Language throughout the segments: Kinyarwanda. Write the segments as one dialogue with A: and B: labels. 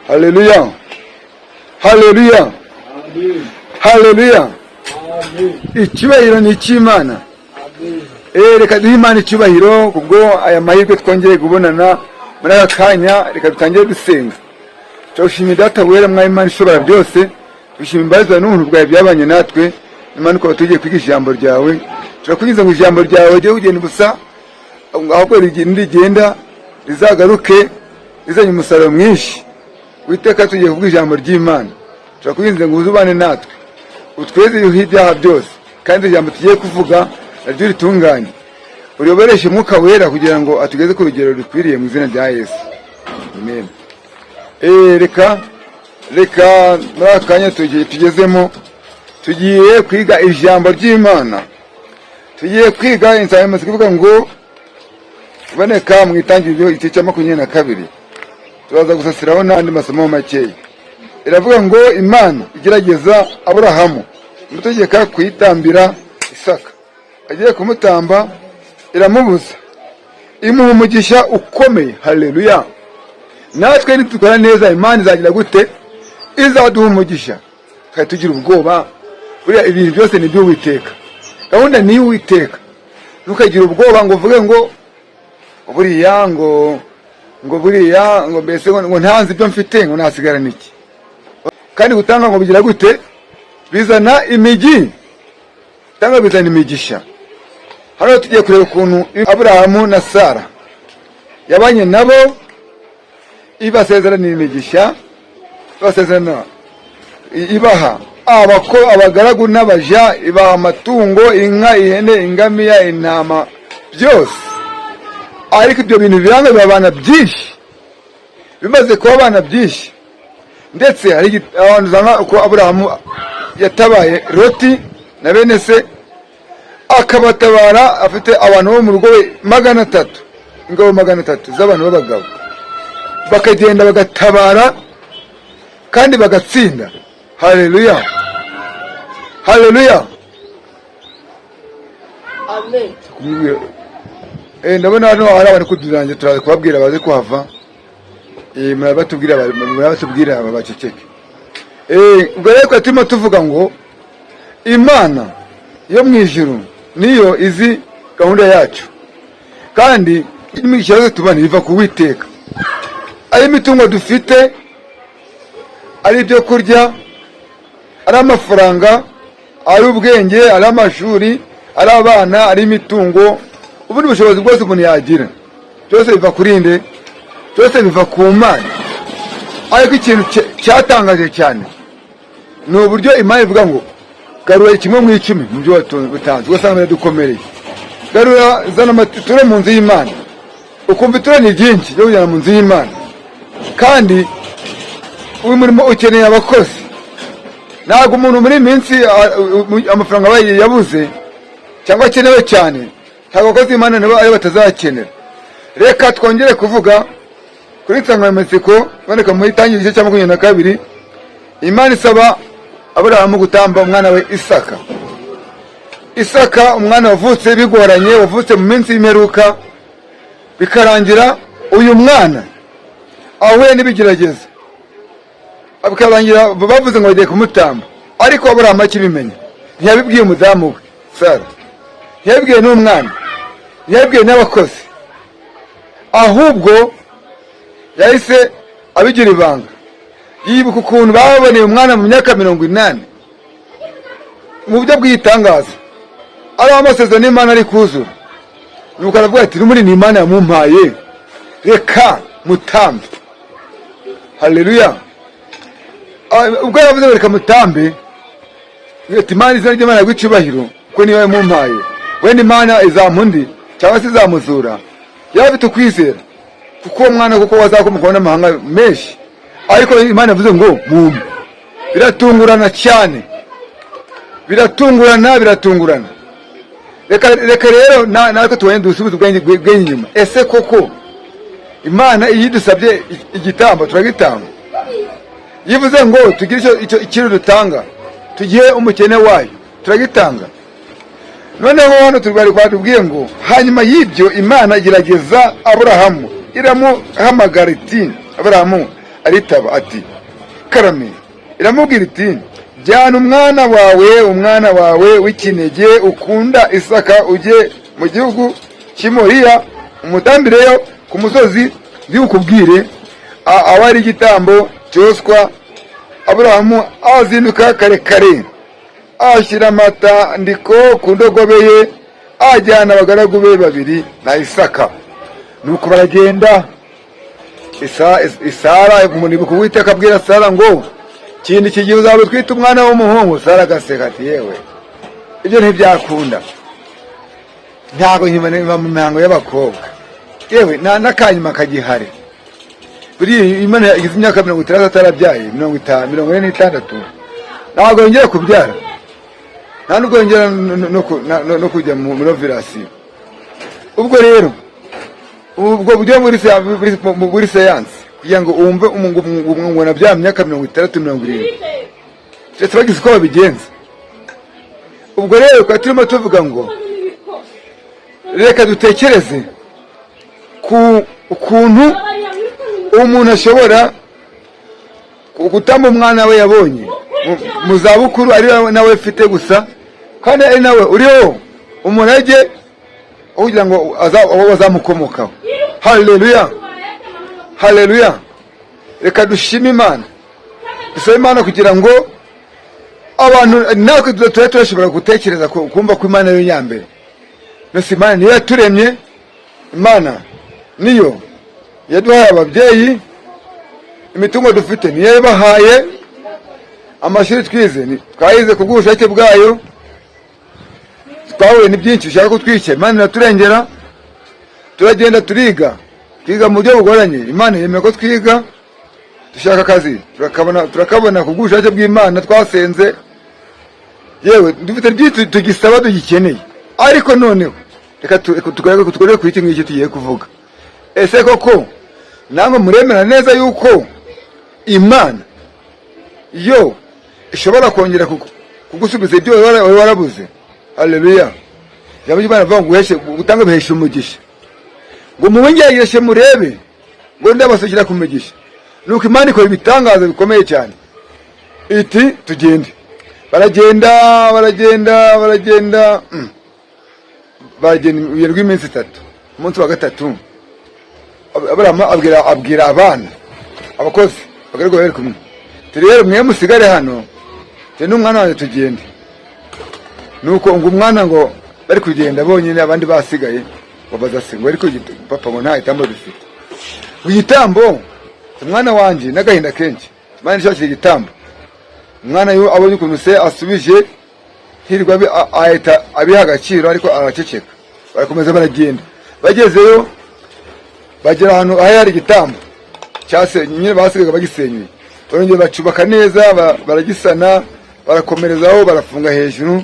A: Haleluya. Haleluya. Haleluya. Icyubahiro ni icy'Imana. Reka duhe Imana icyubahiro kubwo aya mahirwe twongeye kubonana muri aka kanya. Reka dutangire dusenga. Turashimira Data wera mwa Imana ishobora byose. Dushimira imbabazi n'ubuntu bwawe byabanye natwe. Imana ko tugiye kwiga ijambo ryawe. Turakugize ngo ijambo ryawe ryo kugenda ubusa, ahubwo rigenda rizagaruke rizanye umusaruro mwinshi. Witeka tugiye kuvuga ijambo ry'Imana. Turakugize ngo uzubane natwe, utweze ibyaha byose, kandi ijambo tugiye kuvuga naryo ritunganye. Uyoboreshe Mwuka wera kugira ngo atugeze ku rugero rukwiriye mu izina rya Yesu. Amen. Reka muri aka kanya tugezemo tugiye kwiga ijambo ry'Imana. Tugiye kwiga insanganyamatsiko ivuga ngo iboneka mu itangiriro igice cya 22. Turaza gusasiraho n'andi masomo makeya. Iravuga ngo Imana igerageza Aburahamu imutegeka kuyitambira Isaka. Agiye kumutamba iramubuza, imuha umugisha ukomeye. Haleluya. Natwe nitukora neza Imana izagira gute? Izaduha umugisha. Kandi tugira ubwoba, buriya ibintu byose ni by'Uwiteka. Gahunda ni Uwiteka. Ntukagira ubwoba ngo uvuge ngo buriya ngo mbese ngo ntanzi ibyo mfite ngo nasigara niki. Kandi gutanga ngo bigira gute? Bizana imigi. Tanga bizana imigisha. Hano tugiye kureba ukuntu Aburahamu na Sara yabanye nabo, ibasezerana imigisha, ibasezerana ibaha abagaragu n'abaja, ibaha amatungo, inka, ihene, ingamiya, intama, byose. Ariko ibyo bintu biranga bibabana byinshi. Bimaze kuba abana byinshi, ndetse hari abantu zanga uko Aburahamu yatabaye Loti na bene se, akabatabara afite abantu bo mu rugo we 300, ingabo 300 z'abantu b'abagabo, bakagenda bagatabara kandi bagatsinda. Haleluya. Haleluya.
B: Amen.
A: Ndabona hano hari abantu kuduranje, turaza kubabwira baze kuhava. Murabatubwira babaceceke. Ubwo rero turimo tuvuga ngo Imana yo mu ijuru niyo izi gahunda yacu, kandi imigisha tubana iva ku Uwiteka. Ari imitungo dufite, ari ibyo kurya, ari amafaranga, ari ubwenge, ari amashuri, ari abana, ari imitungo, ubundi bushobozi bwose umuntu yagira, byose biva kuri nde? Byose biva ku Mana. Ariko ikintu cyatangaje cyane ni uburyo Imana ivuga ngo garura 1/10 mu byo watanze. Ugasanga dukomereye. Garura zana amaturo mu nzu y'Imana. Ukumva ituro ni byinshi byo kujyana mu nzu y'Imana, kandi uyu murimo ukeneye abakozi. Ntabwo umuntu muri minsi amafaranga abaye yabuze cyangwa akenewe cyane, ntabwo abakozi Imana nabo ari batazakenera. Reka twongere kuvuga kuri insanganyamatsiko iboneka mu itangiriro igice cya 22. Imana isaba Aburahamu gutamba umwana we Isaka. Isaka umwana wavutse bigoranye, wavutse mu minsi y'imperuka, bikarangira uyu mwana ahuye n'ibigerageza, bikarangira bavuze ngo bagiye kumutamba. Ariko Aburahamu akibimenya ntiyabibwiye umudamu we Sara, ntiyabibwiye n'umwana, ntiyabibwiye n'abakozi, ahubwo yahise abigira ibanga. Yibuka ukuntu baboneye umwana mu myaka 80 mu buryo bw'itangaza, ari amasezerano n'Imana ari kuzura. Nuko aravuga ati muri ni Imana yamumpaye, reka mutambe. Haleluya. Ubwo yavuze reka mutambe, ati Imana izana ry'Imana y'icubahiro ko niyo yamumpaye, wenda Imana izampundi cyangwa se izamuzura. Yafite ukwizera kuko umwana kuko wazakomoka n'amahanga menshi. Ariko Imana yavuze ngo mumpe. Biratungurana cyane, biratungurana. Reka rero natwe tuwende dusubize ubwenge inyuma. Ese koko Imana iyidusabye igitambo turagitanga? Yivuze ngo tugire icyo dutanga, tugiye umukene wayo, turagitanga? Noneho hano twatubwiye ngo hanyuma y'ibyo Imana igerageza Aburahamu, iramuhamagara iti Aburahamu, aritaba ati karame. Iramubwira iti jyana umwana wawe w'ikinege ukunda Isaka ujye mu gihugu cy'Imoriya umutambireyo ku musozi ndiwukubwire. Aba ari igitambo cyoswa. Aburahamu azinduka kare kare ashyira amatandiko ku ndogobe ye ajyana abagaragu be babiri na Isaka. Nuko baragenda. Sara umuntu Uwiteka abwira Sara ngo kindi kigihe uzaba utwite umwana w'umuhungu. Sara agaseka ati yewe ibyo ntibyakunda, ntabwo nkibona mu mihango y'abakobwa, yewe n'akanyuma kagihari. Buri Imana igize imyaka 60 atarabyaye 50 46 ntabwo yongera kubyara, nta nubwo yongera no kujya mu novirasiyo. Ubwo rero ubwo buryo muri sayansi kugira ngo umve umuntu nabya myaka 60 70 ndetse bagize uko babigenza. Ubwo rero kwa turimo tuvuga ngo reka dutekereze ku ukuntu umuntu ashobora gutamba umwana we yabonye mu zabukuru ari nawe afite gusa, kandi ari nawe uriho umurage kugira ngo azamukomokaho. Haleluya, haleluya. Reka dushime Imana, dusabe Imana kugira ngo abantu natwe turashobora gutekereza kumva ko Imana yo nyambere. Nose Imana niyo yaturemye, Imana niyo yaduhaye ababyeyi, imitungo dufite niyo yabahaye, amashuri twize twayize ku bw'ubushake bwayo, twahuye ni byinshi ushaka kutwica, Imana iraturengera. Turagenda turiga mu buryo bugoranye, Imana yemeye ko twiga. Dushaka akazi turakabona ku bw'ubushake bw'Imana, twasenze, yewe dufite byinshi tugisaba tugikeneye. Ariko noneho reka tukorere ku iki ngiki tugiye kuvuga. Ese koko namwe muremera neza yuko Imana yo ishobora kongera kugusubiza ibyo warabuze? Haleluya. Yaba Imana avuga ngo gutanga bihesha umugisha, ngo muwengereshe murebe ngo ndabasukira ku mugisha. Nuko Imana ikora ibitangaza bikomeye cyane. Iti tugende. Baragenda uyerwa iminsi 3. Umunsi wa gatatu Abrahamu abwira abana abakozi bagaragara bari kumwe, rero mwe musigare hano te n'umwana wanjye tugende. Nuko ngo umwana ngo bari kugenda bonyine, abandi basigaye ngo bazasenga ariko papa ngo nta itambo bifite. Uyitambo umwana wanjye n'agahinda kenshi, Imana ishakira igitambo. Umwana yo abonye ukuntu se asubije hirwa ahita abiha agaciro, ariko araceceka. Barakomeza baragenda, bagezeyo bagera ahantu ahari igitambo cyase nyine basigaga bagisenyuye. Barongera bacubaka neza, baragisana, barakomerezaho, barafunga hejuru,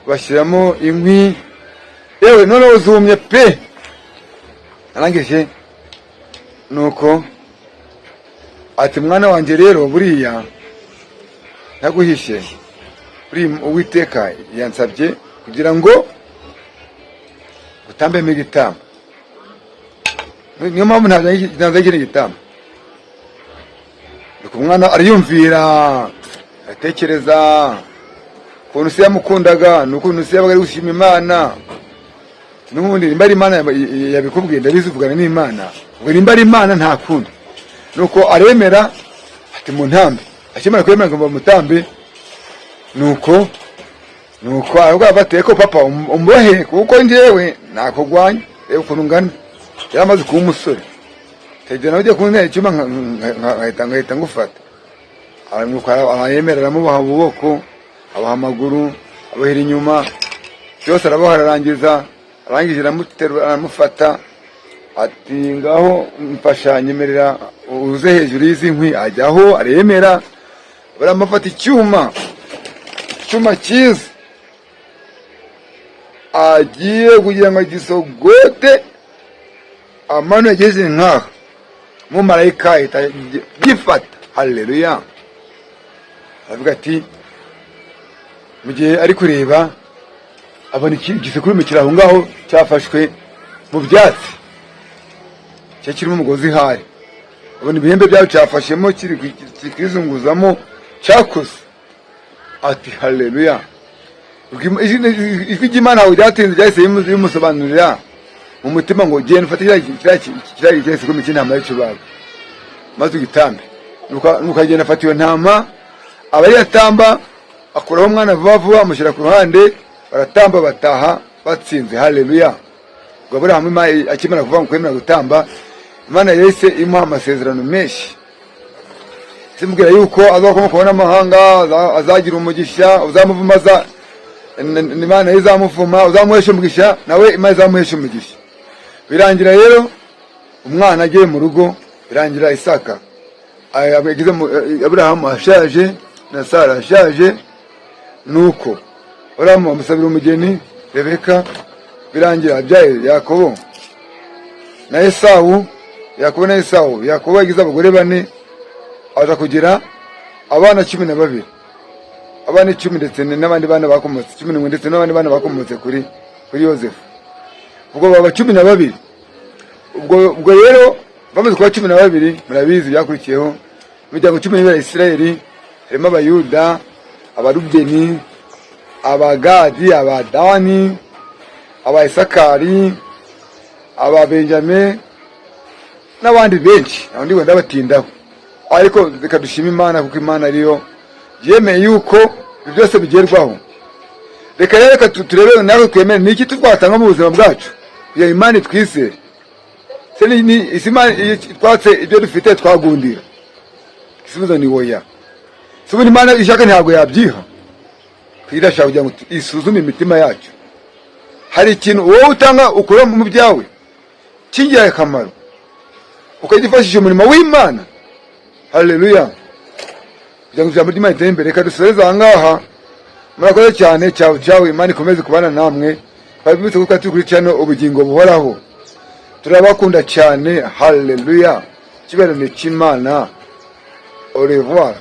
A: bashyiramo inkwi. Yewe none uzumye pe arangije. Nuko ati mwana wanjye rero buriya naguhishe, buri Uwiteka yansabye kugira ngo utambemo igitambo. Niyo mpamvu ntazagira igitambo. Nuko umwana ariyumvira, atekereza ukuntu se yamukundaga, n'ukuntu se yabaga ari gushima Imana. N'ubundi nimba ari Imana yabikubwiye ndabizivugana n'Imana, ngo nimba ari Imana nta kundi. Nuko aremera ati mu ntambe, akimara kwemera ngo bamutambe. Nuko ahubwo bateye ko papa umbohe kuko njyewe nakugwanya, reba ukuntu ngana. Yaramaze kuba umusore, tegera nawe ujya kuntera icyuma nkahita ngufata. Nuko arayemera, aramubaha ububoko, abaha amaguru, abohera inyuma, byose araboha ararangiza. Arangije aramuterura aramufata ati ngaho mfasha nyemerera uze hejuru y'izi nkwi. Ajyaho aremera, baramufata icyuma cyiza, agiye kugira ngo gisogote. Amano yageze nkaho umumarayika ahita gifata. Haleluya. Avuga ati mu gihe ari kureba abona igisekurume kiri aho ngaho cyafashwe mu byatsi, cyo kirimo umugozi hari. ubona ibihembe byawe cyafashemo kizunguzamo cyakoze. Ati haleluya. Ijwi ry'Imana aho ryatinze ryahise bimusobanurira mu mutima ngo genda ufate kiriya cyahise ko intama y'ikibaga maze ugitambe. Nukagenda afata iyo ntama aba yatamba akuraho umwana vuba vuba amushyira ku ruhande baratamba bataha batsinze. Haleluya. Ngo Aburahamu akimara kuvuga ngo kwemera gutamba Imana yahise imuha amasezerano menshi. Simubwira yuko azakomoka kubona amahanga, azagira umugisha, uzamuvumaza Imana izamuvuma, uzamuhesha umugisha nawe Imana izamuhesha umugisha. Birangira rero umwana agiye mu rugo, birangira Isaka agize Aburahamu ashaje na Sara ashaje, nuko Aburahamu amusabira umugeni Rebeka. Birangira abyaye Yakobo na Esawu. Yakobo na Esawu, Yakobo yagize abagore 4 aza kugira abana 12, abana 10 ndetse n'abandi bana bakomotse 11 ndetse n'abandi bana bakomotse kuri Yozefu. Ubwo baba 12. Ubwo rero bamaze kuba 12 murabizi byakurikiyeho imiryango 10 ya Isirayeli, harimo Abayuda, Abarubeni, Abagadi, Abadani, Abaisakari, Ababenjame n'abandi benshi. Abandi ngo ndabatindaho, ariko reka dushima Imana kuko Imana ariyo yemeye yuko byose bigerwaho. Reka rero turebe nawe twemere niki twatanga mu buzima bwacu ya Imana twizere. Se ni Imana twatse ibyo dufite twagundira. Isubizo ni woya. Subu Imana ishaka ntabwo yabyiha. Kwirasha kugira ngo isuzume imitima yacu. Hari ikintu wowe utanga ukora mu byawe kingira akamaro ukagifashisha umurimo w'Imana. Haleluya. Kugira ngo ijambo ry'Imana ritere imbere. Reka dusoreze aha ngaha. Murakoze cyane. Cyawe Imana ikomeze kubana namwe. Babibutse kuko tukurikirana ubugingo buhoraho. Turabakunda cyane. Haleluya. Kibereye cy'Imana. Au revoir.